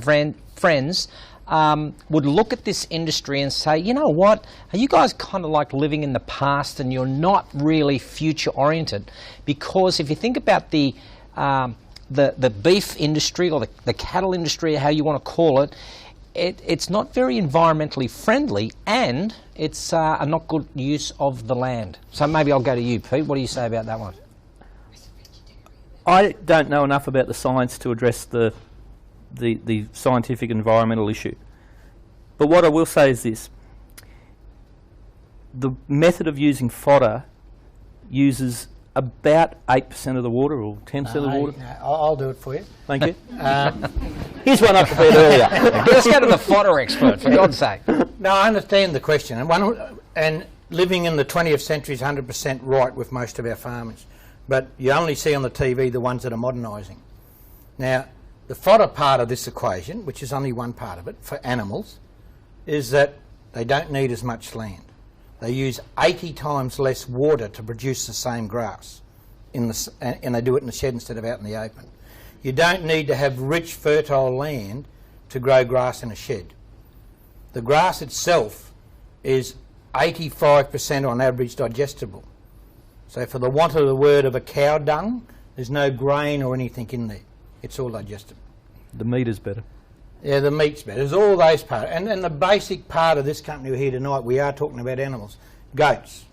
S1: friends would look at this industry and say, you know what, are you guys kind of like living in the past and you're not really future oriented? Because if you think about the beef industry or the cattle industry, how you want to call it, it's not very environmentally friendly, and it's a not good use of the land. So maybe I'll go to you, Pete. What do you say about that one?
S2: I don't know enough about the science to address the scientific environmental issue. But what I will say is this. The method of using fodder uses about 8% of the water, or 10% of the water.
S3: I'll do it for you.
S2: Thank you. Here's one I prepared earlier.
S1: Let's go to the fodder expert, for God's sake.
S3: No, I understand the question. And living in the 20th century is 100% right with most of our farmers. But you only see on the TV the ones that are modernising. Now, the fodder part of this equation, which is only one part of it, for animals, is that they don't need as much land. They use 80 times less water to produce the same grass, and they do it in the shed instead of out in the open. You don't need to have rich, fertile land to grow grass in a shed. The grass itself is 85% on average digestible. So for the want of the word of a cow dung, there's no grain or anything in there. It's all digestible.
S2: The meat is better.
S3: Yeah, the meat's better. There's all those parts. And the basic part of this company we're here tonight, we are talking about animals. Goats.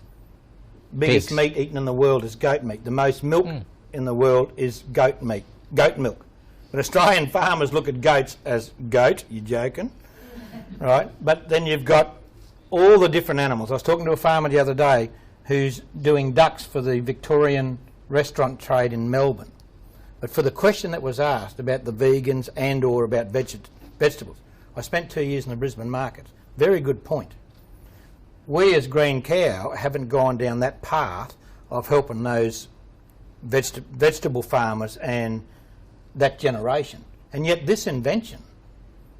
S3: Biggest meat eaten in the world is goat meat. The most milk in the world is goat meat, goat milk. But Australian farmers look at goats as goat, you're joking, right? But then you've got all the different animals. I was talking to a farmer the other day who's doing ducks for the Victorian restaurant trade in Melbourne. But for the question that was asked about the vegans and or about vegetables, I spent 2 years in the Brisbane market. Very good point. We as Green Cow haven't gone down that path of helping those vegetable farmers and that generation. And yet this invention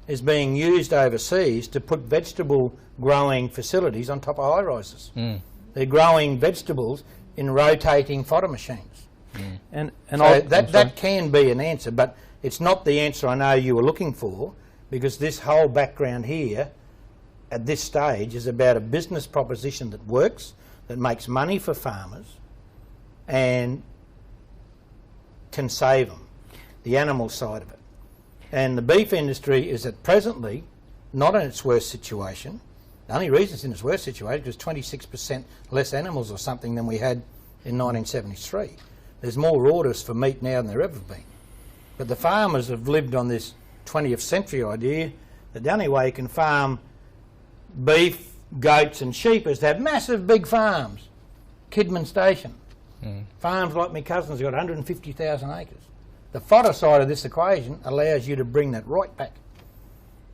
S3: is being used overseas to put vegetable growing facilities on top of high-rises. They're growing vegetables in rotating fodder machines. And so that can be an answer, but it's not the answer I know you were looking for, because this whole background here at this stage is about a business proposition that works, that makes money for farmers and can save them, the animal side of it. And the beef industry is at presently not in its worst situation. The only reason it's in its worst situation is 26% less animals or something than we had in 1973. There's more orders for meat now than there ever been. But the farmers have lived on this 20th century idea that the only way you can farm beef, goats and sheep is to have massive big farms. Kidman Station. Farms like my cousin's got 150,000 acres. The fodder side of this equation allows you to bring that right back,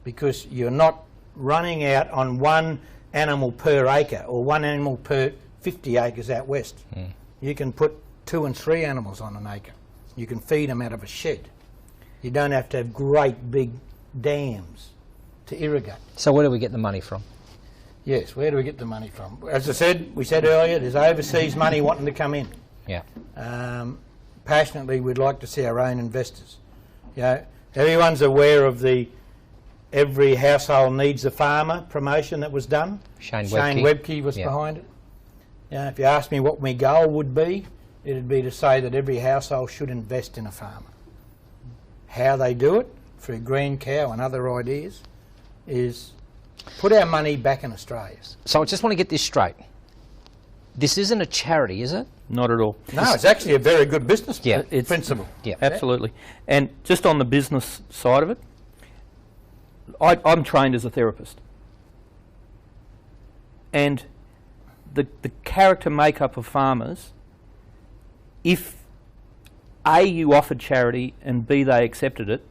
S3: because you're not running out on one animal per acre or one animal per 50 acres out west. You can put 2 and 3 animals on an acre. You can feed them out of a shed. You don't have to have great big dams to irrigate.
S1: So where do we get the money from?
S3: Yes, where do we get the money from? As I said, we said earlier, there's overseas money wanting to come in.
S1: Yeah.
S3: Passionately, we'd like to see our own investors. You know, everyone's aware of the Every Household Needs a Farmer promotion that was done.
S1: Shane
S3: Webke was behind it. You know, if you ask me what my goal would be, it'd be to say that every household should invest in a farmer. How they do it, through Green Cow and other ideas, is put our money back in Australia.
S1: So I just want to get this straight. This isn't a charity, is it?
S2: Not at all.
S3: No, it's actually a very good business principle.
S2: Yeah, absolutely. And just on the business side of it, I'm trained as a therapist. And the character makeup of farmers, if A, you offered charity, and B, they accepted it,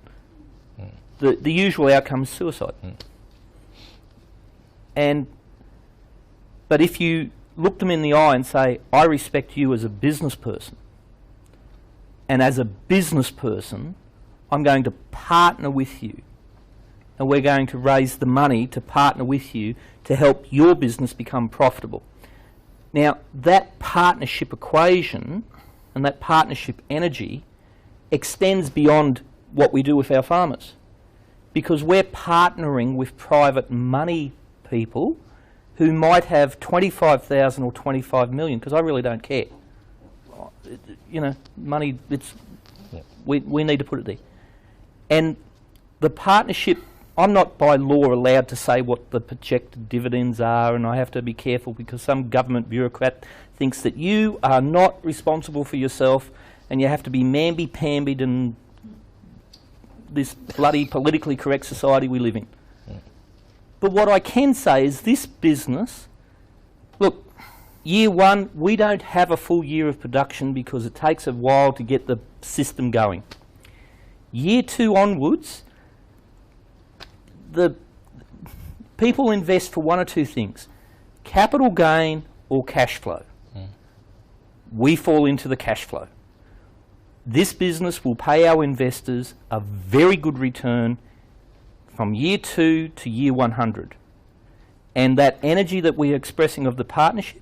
S2: the usual outcome is suicide. But if you look them in the eye and say, I respect you as a business person, and as a business person, I'm going to partner with you, and we're going to raise the money to partner with you to help your business become profitable. Now, that partnership equation and that partnership energy extends beyond what we do with our farmers. because we're partnering with private money people who might have 25,000 or 25 million, because I really don't care. You know, money, we need to put it there. And the partnership, I'm not by law allowed to say what the projected dividends are, and I have to be careful because some government bureaucrat thinks that you are not responsible for yourself and you have to be mamby-pambied in this bloody politically correct society we live in. But what I can say is this business, look, year one, we don't have a full year of production because it takes a while to get the system going. Year two onwards, the people invest for one or two things, capital gain or cash flow. We fall into the cash flow. This business will pay our investors a very good return from year 2 to year 100. And that energy that we're expressing of the partnership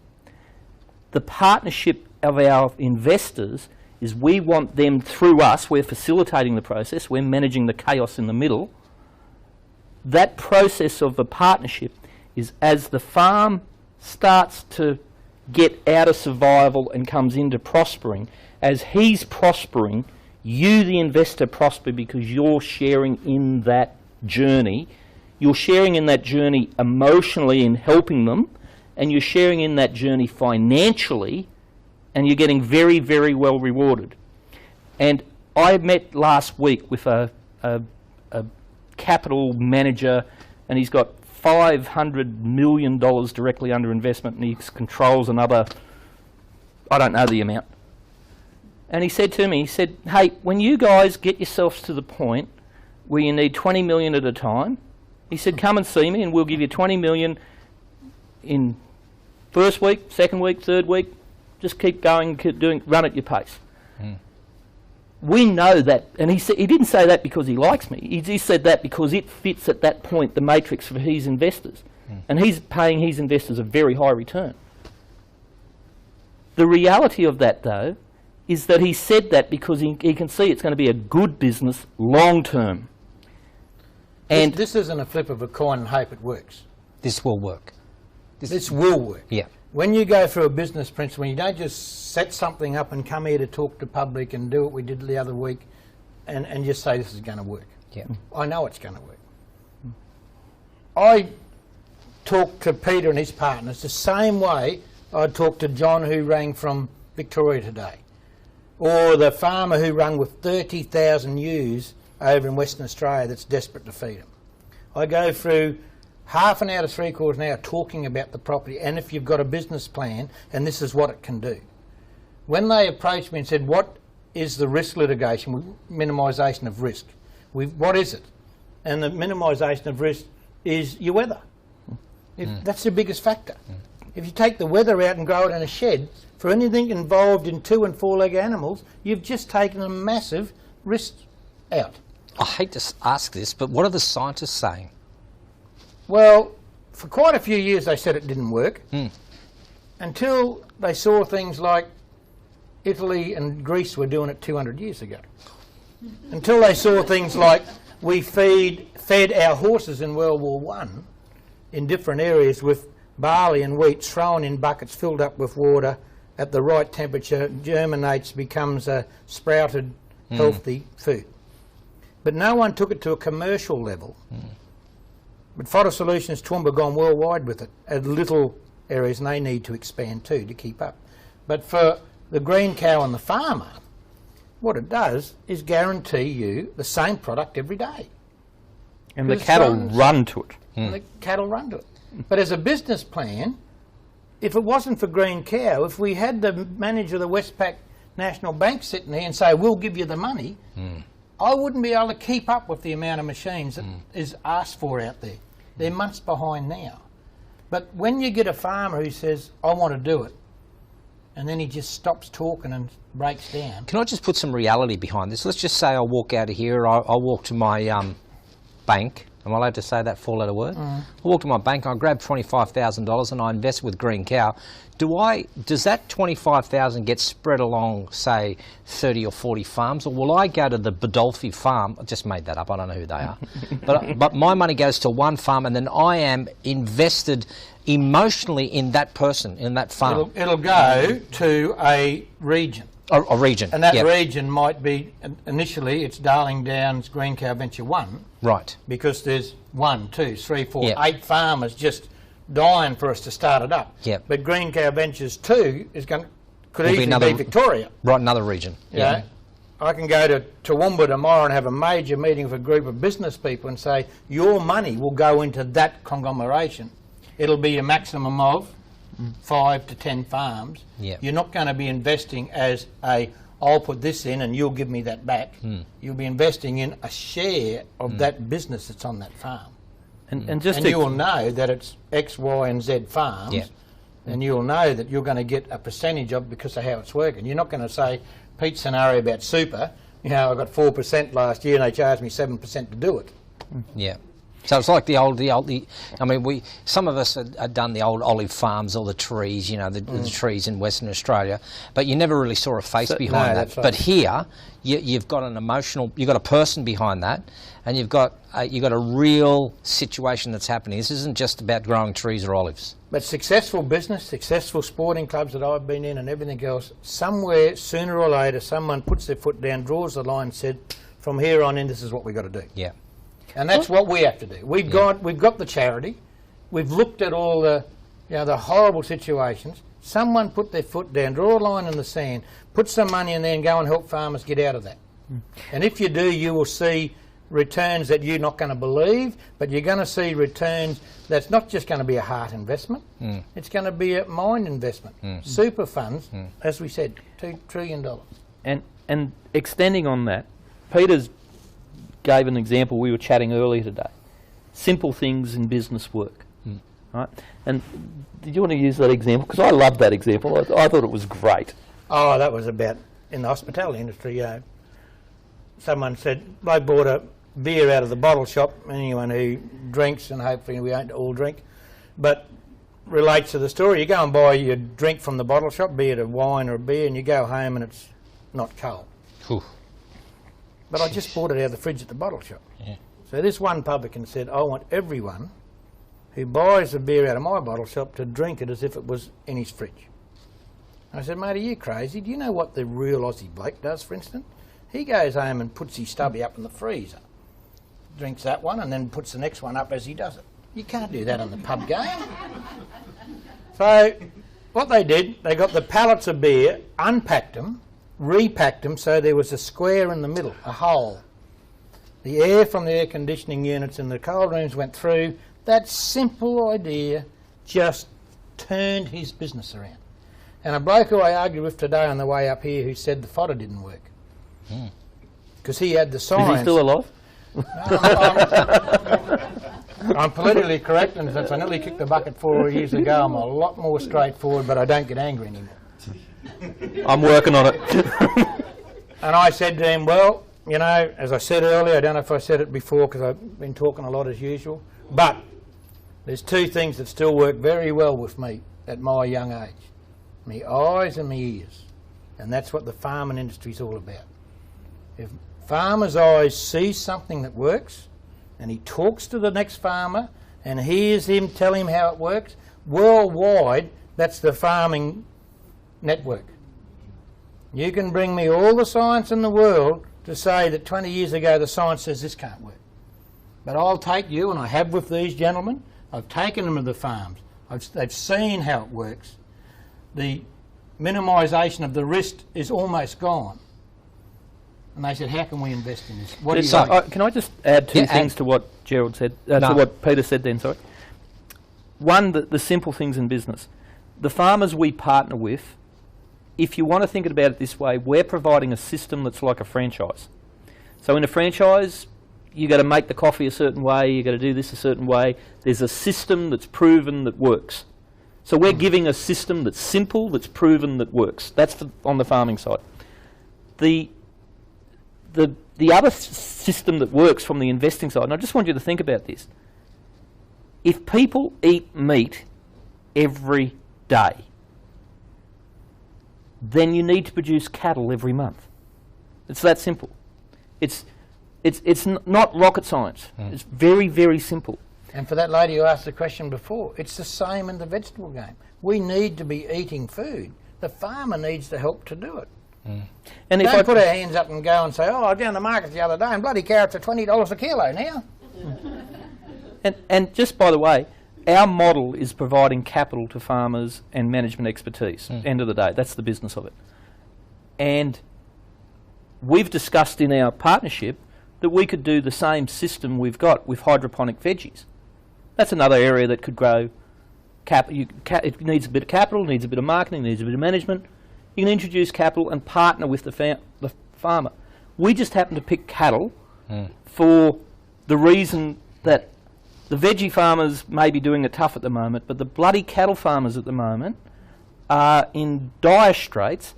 S2: of our investors is we want them through us, we're facilitating the process, we're managing the chaos in the middle. That process of the partnership is as the farm starts to get out of survival and comes into prospering, as he's prospering, you the investor prosper because you're sharing in that journey. You're sharing in that journey emotionally in helping them, and you're sharing in that journey financially, and you're getting very, very well rewarded. And I met last week with a capital manager, and he's got $500 million directly under investment, and he controls another, I don't know the amount. And he said to me, he said, hey, when you guys get yourselves to the point where you need 20 million at a time, he said, come and see me and we'll give you 20 million in first week, second week, third week. Just keep going, keep doing, run at your pace. We know that, and he didn't say that because he likes me. He just said that because it fits at that point the matrix for his investors. And he's paying his investors a very high return. The reality of that, though, is that he said that because he can see it's going to be a good business long term. And
S3: this isn't a flip of a coin and hope it works.
S1: This will work.
S3: This will work.
S1: Yeah.
S3: When you go through a business principle, you don't just set something up and come here to talk to public and do what we did the other week and just say this is going to work.
S1: Yeah.
S3: I know it's going to work. I talk to Peter and his partners the same way I talk to John who rang from Victoria today, or the farmer who rang with 30,000 ewes over in Western Australia that's desperate to feed them. I go through half an hour to 3/4 an hour talking about the property and if you've got a business plan and this is what it can do. When they approached me and said, what is the risk litigation, minimisation of risk? What is it? And the minimisation of risk is your weather. That's the biggest factor. If you take the weather out and grow it in a shed, for anything involved in 2- and 4-leg animals, you've just taken a massive risk out.
S1: I hate to ask this, but what are the scientists saying?
S3: Well, for quite a few years they said it didn't work, until they saw things like Italy and Greece were doing it 200 years ago. Until they saw things like we fed our horses in World War I in different areas with barley and wheat thrown in buckets filled up with water at the right temperature, germinates, becomes a sprouted, healthy food. But no one took it to a commercial level. But Fodder Solutions, Toowoomba, gone worldwide with it at little areas, and they need to expand too to keep up. But for the green cow and the farmer, what it does is guarantee you the same product every day.
S2: And the cattle run to it.
S3: And the cattle run to it. But as a business plan, if it wasn't for green cow, if we had the manager of the Westpac National Bank sitting here and say, we'll give you the money, I wouldn't be able to keep up with the amount of machines that is asked for out there. They're months behind now. But when you get a farmer who says, I want to do it, and then he just stops talking and breaks down.
S1: Can I just put some reality behind this? Let's just say I walk out of here, I walk to my bank Am I allowed to say that four-letter word? I walk to my bank, I grab $25,000 and I invest with Green Cow. Does that $25,000 get spread along, say, 30 or 40 farms, or will I go to the Badolfi farm? I just made that up, I don't know who they are. but my money goes to one farm and then I am invested emotionally in that person, in that farm.
S3: It'll go to a region.
S1: A region.
S3: And that region might be, initially, it's Darling Downs Green Cow Venture 1.
S1: Right.
S3: Because there's 1, 2, 3, 4, 8 farmers just dying for us to start it up.
S1: Yep.
S3: But Green Cow Ventures 2 could easily be Victoria.
S1: Right, another region.
S3: Yeah. I can go to Toowoomba tomorrow and have a major meeting with a group of business people and say, your money will go into that conglomeration. It'll be a maximum of 5 to 10 farms.
S1: Yep.
S3: You're not going to be investing as I'll put this in and you'll give me that back. You'll be investing in a share of that business that's on that farm.
S2: And
S3: you'll know that it's X, Y and Z farms, and you'll know that you're going to get a percentage of it because of how it's working. You're not going to say, Pete's scenario about super, I got 4% last year and they charged me 7% to do it.
S1: Yeah. So it's like some of us have done the old olive farms or the trees, the trees in Western Australia, but you never really saw a face behind that. Right. But here, you've got you've got a person behind that, and you've got a real situation that's happening. This isn't just about growing trees or olives.
S3: But successful business, successful sporting clubs that I've been in and everything else, somewhere, sooner or later, someone puts their foot down, draws the line and said, from here on in, this is what we've got to do.
S1: Yeah.
S3: And that's what we have to do. We've got the charity. We've looked at all the horrible situations. Someone put their foot down, draw a line in the sand, put some money in there and go and help farmers get out of that. And if you do, you will see returns that you're not going to believe, but you're going to see returns that's not just going to be a heart investment. It's going to be a mind investment. Super funds, as we said, $2 trillion.
S2: And extending on that, Peter's gave an example we were chatting earlier today. Simple things in business work, right? And did you want to use that example? Because I loved that example. I thought it was great.
S3: Oh, that was about in the hospitality industry. Someone said they bought a beer out of the bottle shop. Anyone who drinks, and hopefully we don't all drink, but relates to the story. You go and buy your drink from the bottle shop, be it a wine or a beer, and you go home and it's not cold.
S1: Ooh.
S3: But I just bought it out of the fridge at the bottle shop. Yeah. So this one publican said, I want everyone who buys a beer out of my bottle shop to drink it as if it was in his fridge. I said, mate, are you crazy? Do you know what the real Aussie bloke does, for instance? He goes home and puts his stubby up in the freezer, drinks that one and then puts the next one up as he does it. You can't do that on the pub game. So what they did, they got the pallets of beer, unpacked them, repacked them so there was a square in the middle, a hole. The air from the air conditioning units in the cold rooms went through. That simple idea just turned his business around. And a bloke who I argued with today on the way up here who said the fodder didn't work. Because he had the science.
S2: Is he still alive?
S3: I'm politically correct, and since I nearly kicked the bucket 4 years ago, I'm a lot more straightforward, but I don't get angry anymore.
S2: I'm working on it.
S3: And I said to him, well, as I said earlier, I don't know if I said it before because I've been talking a lot as usual, but there's 2 things that still work very well with me at my young age. Me eyes and me ears. And that's what the farming industry is all about. If farmer's eyes see something that works and he talks to the next farmer and hears him tell him how it works, worldwide, that's the farming network. You can bring me all the science in the world to say that 20 years ago the science says this can't work. But I'll take you, and I have with these gentlemen, I've taken them to the farms. They've seen how it works. The minimisation of the risk is almost gone. And they said, how can we invest in this? What do you think?
S2: Can I just add 2 things to what Gerald said, to what Peter said then, sorry. One, the simple things in business. The farmers we partner with, if you want to think about it this way, we're providing a system that's like a franchise. So in a franchise, you've got to make the coffee a certain way, you've got to do this a certain way. There's a system that's proven that works. So we're giving a system that's simple, that's proven that works. That's on the farming side. The the other system that works from the investing side, and I just want you to think about this. If people eat meat every day, then you need to produce cattle every month. It's that simple. It's not rocket science. It's very, very simple.
S3: And for that lady who asked the question before, it's the same in the vegetable game. We need to be eating food. The farmer needs the help to do it.
S2: And
S3: Don't put our hands up and go and say, oh, I was down the market the other day and bloody carrots are $20 a kilo now.
S2: And just by the way, our model is providing capital to farmers and management expertise. End of the day, that's the business of it. And we've discussed in our partnership that we could do the same system we've got with hydroponic veggies. That's another area that could grow. It needs a bit of capital, needs a bit of marketing, needs a bit of management. You can introduce capital and partner with the farmer. We just happen to pick cattle for the reason that the veggie farmers may be doing it tough at the moment, but the bloody cattle farmers at the moment are in dire straits.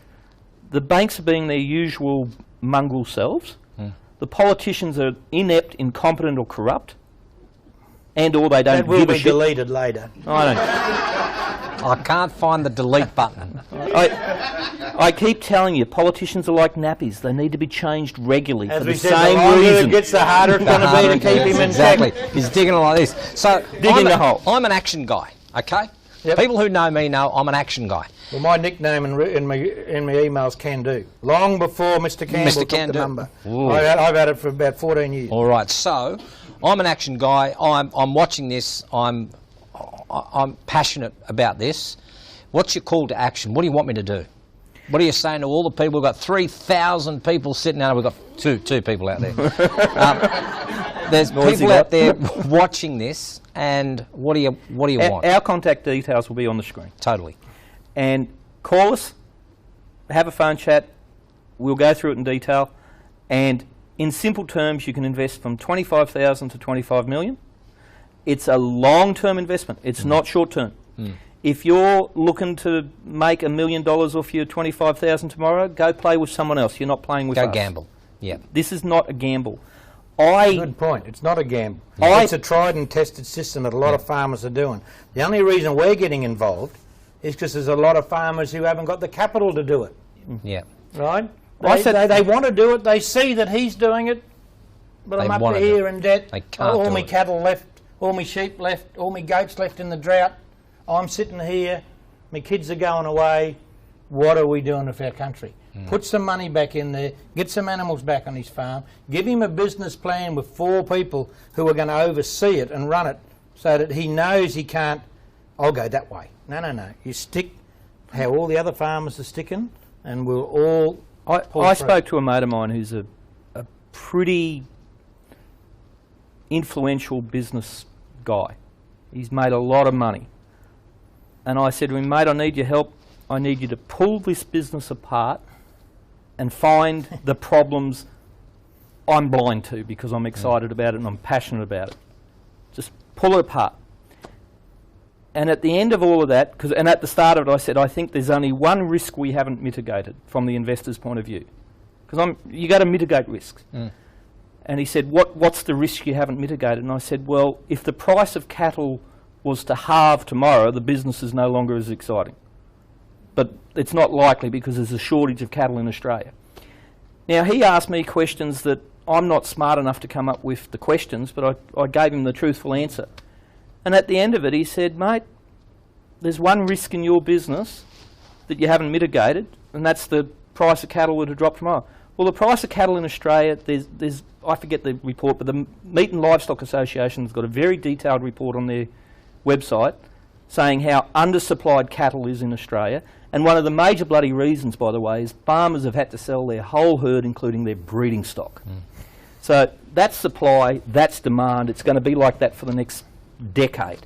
S2: The banks are being their usual mongrel selves. The politicians are inept, incompetent or corrupt. And or they don't
S3: That will
S2: give a
S3: be
S2: shit.
S3: deleted later.
S2: I don't.
S1: I can't find the delete button.
S2: I keep telling you, politicians are like nappies. They need to be changed regularly
S3: As
S2: for
S3: we
S2: the
S3: said, the
S2: same
S3: longer
S2: reason.
S3: it gets, the harder it's going to be to keep him in
S1: Exactly.
S3: check.
S1: He's digging it like this. So
S2: Digging the hole.
S1: I'm an action guy, okay?
S3: Yep.
S1: People who know me know I'm an action guy.
S3: Well, my nickname in my emails, Can Do. Long before Mr. Campbell took
S1: Can
S3: the
S1: Do.
S3: number.
S1: Ooh.
S3: I've had it for about 14 years.
S1: All right, so I'm an action guy. I'm watching this. I'm passionate about this. What's your call to action? What do you want me to do? What are you saying to all the people? We've got 3,000 people sitting out. We've got two people out there. There's people out there watching this, and what do you want?
S2: Our contact details will be on the screen.
S1: Totally.
S2: And call us, have a phone chat, we'll go through it in detail, and in simple terms you can invest from 25,000 to 25 million. It's a long-term investment, it's not short-term. If you're looking to make $1 million off your 25,000 tomorrow, go play with someone else. You're not playing with us.
S1: Go gamble. Yeah.
S2: This is not a gamble.
S3: Good point. It's not a gamble. It's a tried and tested system that a lot of farmers are doing. The only reason we're getting involved is because there's a lot of farmers who haven't got the capital to do it.
S1: Yeah.
S3: Right?
S2: I said
S3: They want to do it. They see that he's doing it, but
S1: They
S3: I'm up
S1: wanna
S3: to
S1: do
S3: here
S1: it.
S3: in debt.
S1: They can't
S3: all
S1: do
S3: my
S1: it.
S3: cattle left, all my sheep left, all my goats left in the drought. I'm sitting here. My kids are going away. What are we doing with our country? Put some money back in there, get some animals back on his farm, give him a business plan with 4 people who are going to oversee it and run it so that he knows he can't, I'll go that way. No. You stick how all the other farmers are sticking and we'll all
S2: I spoke to a mate of mine who's a pretty influential business guy. He's made a lot of money. And I said to him, mate, I need your help. I need you to pull this business apart and find the problems I'm blind to because I'm excited about it and I'm passionate about it. Just pull it apart. And at the end of all of that, and at the start of it I said, I think there's only one risk we haven't mitigated from the investor's point of view. Because you got to mitigate risks. And he said, what's the risk you haven't mitigated? And I said, well, if the price of cattle was to halve tomorrow, the business is no longer as exciting. But it's not likely because there's a shortage of cattle in Australia. Now, he asked me questions that I'm not smart enough to come up with the questions, but I gave him the truthful answer. And at the end of it, he said, mate, there's one risk in your business that you haven't mitigated, and that's the price of cattle were to drop tomorrow. Well, the price of cattle in Australia, there's I forget the report, but the Meat and Livestock Association's got a very detailed report on their website saying how undersupplied cattle is in Australia. And one of the major bloody reasons, by the way, is farmers have had to sell their whole herd, including their breeding stock. So that's supply, that's demand. It's going to be like that for the next decade.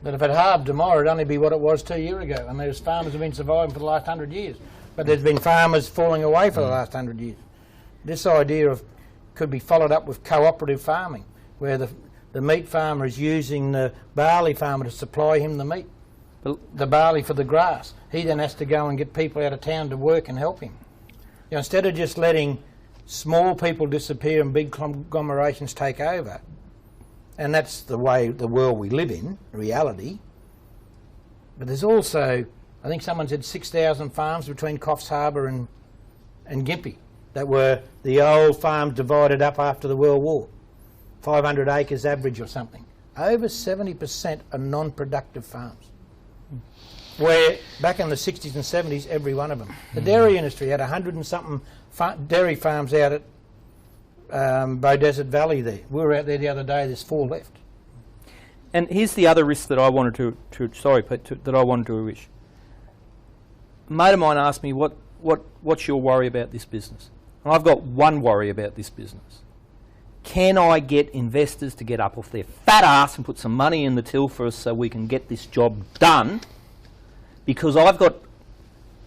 S3: But if it halved tomorrow, it'd only be what it was 2 years ago. And those farmers have been surviving for the last 100 years. But there's been farmers falling away for the last 100 years. This idea of could be followed up with cooperative farming, where the meat farmer is using the barley farmer to supply him the meat, the barley for the grass. He then has to go and get people out of town to work and help him. You know, instead of just letting small people disappear and big conglomerations take over. And that's the way, the world we live in, reality. But there's also, I think someone said 6,000 farms between Coffs Harbour and Gympie that were the old farms divided up after the World War. 500 acres average or something. Over 70% are non-productive farms. Where back in the 60s and 70s, every one of them. The dairy industry had 100 and something dairy farms out at Bow Desert Valley there. We were out there the other day, there's 4 left.
S2: And here's the other risk that I wanted that I wanted to wish. A mate of mine asked me, what's your worry about this business? And I've got one worry about this business. Can I get investors to get up off their fat ass and put some money in the till for us so we can get this job done? Because I've got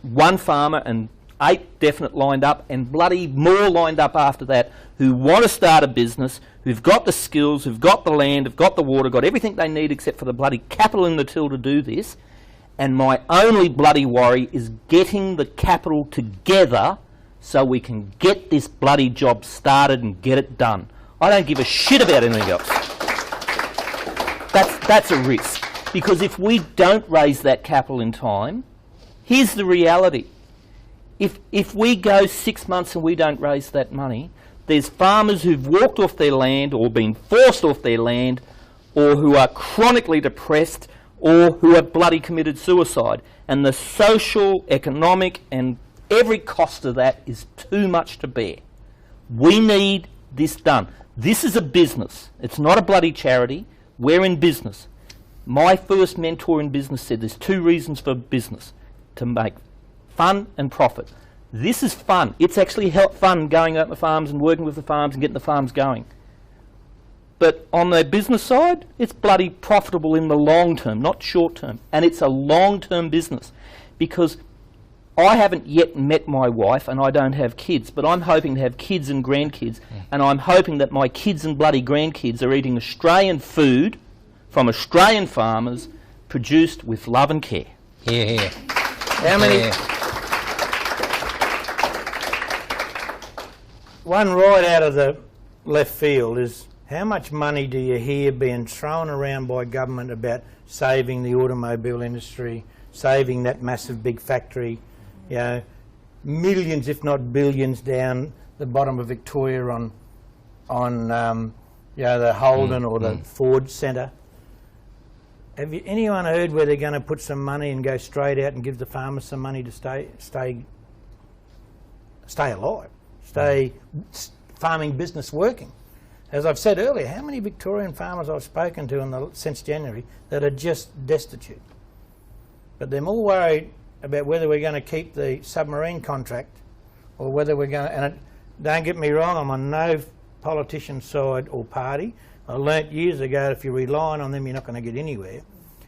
S2: one farmer and 8 definite lined up and bloody more lined up after that who want to start a business, who've got the skills, who've got the land, who've got the water, got everything they need except for the bloody capital in the till to do this. And my only bloody worry is getting the capital together so we can get this bloody job started and get it done. I don't give a shit about anything else. That's a risk. Because if we don't raise that capital in time, here's the reality. If we go 6 months and we don't raise that money, there's farmers who've walked off their land or been forced off their land or who are chronically depressed or who have bloody committed suicide. And the social, economic and every cost of that is too much to bear. We need this done. This is a business. It's not a bloody charity. We're in business. My first mentor in business said there's 2 reasons for business: to make fun and profit. This is fun. It's actually fun going out to the farms and working with the farms and getting the farms going. But on the business side, it's bloody profitable in the long term, not short term. And it's a long-term business because I haven't yet met my wife and I don't have kids, but I'm hoping to have kids and grandkids, and I'm hoping that my kids and bloody grandkids are eating Australian food from Australian farmers produced with love and care.
S1: Hear, hear.
S3: How many? One right out of the left field is, how much money do you hear being thrown around by government about saving the automobile industry, saving that massive big factory, you know, millions if not billions down the bottom of Victoria on you know, the Holden or the Ford Centre? Have you, anyone heard where they're going to put some money and go straight out and give the farmers some money to stay alive, stay farming business working? As I've said earlier, how many Victorian farmers I've spoken to since January that are just destitute? But they're more worried about whether we're going to keep the submarine contract or whether we're going to, and don't get me wrong, I'm on no politician's side or party. I learnt years ago if you're relying on them, you're not going to get anywhere.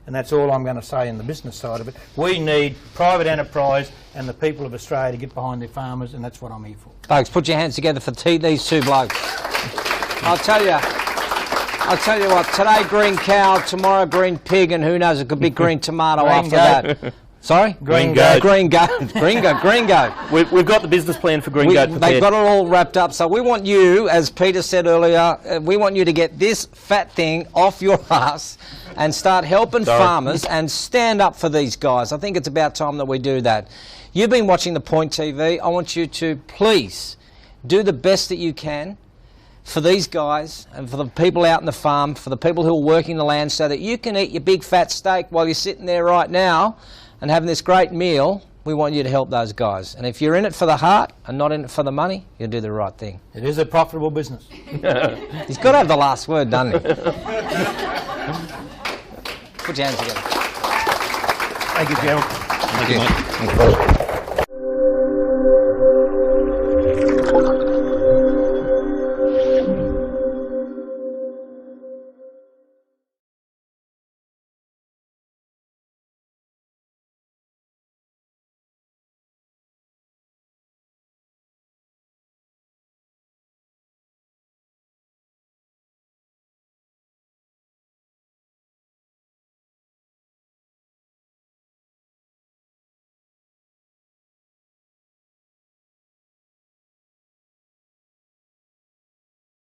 S3: And that's all I'm going to say in the business side of it. We need private enterprise and the people of Australia to get behind their farmers, and that's what I'm here for.
S1: Folks, put your hands together for these 2 blokes. I'll tell you what, today green cow, tomorrow green pig, and who knows, it could be green tomato
S3: green
S1: after
S3: goat.
S1: that. Sorry?
S3: Green goat.
S1: Green goat. Green goat. Green goat.
S2: We've got the business plan for green goat prepared.
S1: They've got it all wrapped up. So we want you, as Peter said earlier, we want you to get this fat thing off your ass and start helping farmers and stand up for these guys. I think it's about time that we do that. You've been watching The Point TV. I want you to please do the best that you can for these guys and for the people out in the farm, for the people who are working the land, so that you can eat your big fat steak while you're sitting there right now and having this great meal. We want you to help those guys. And if you're in it for the heart and not in it for the money, you'll do the right thing.
S3: It is a profitable business.
S1: He's got to have the last word, doesn't he? Put your hands together.
S3: Thank you, Gerald.
S1: Thank you.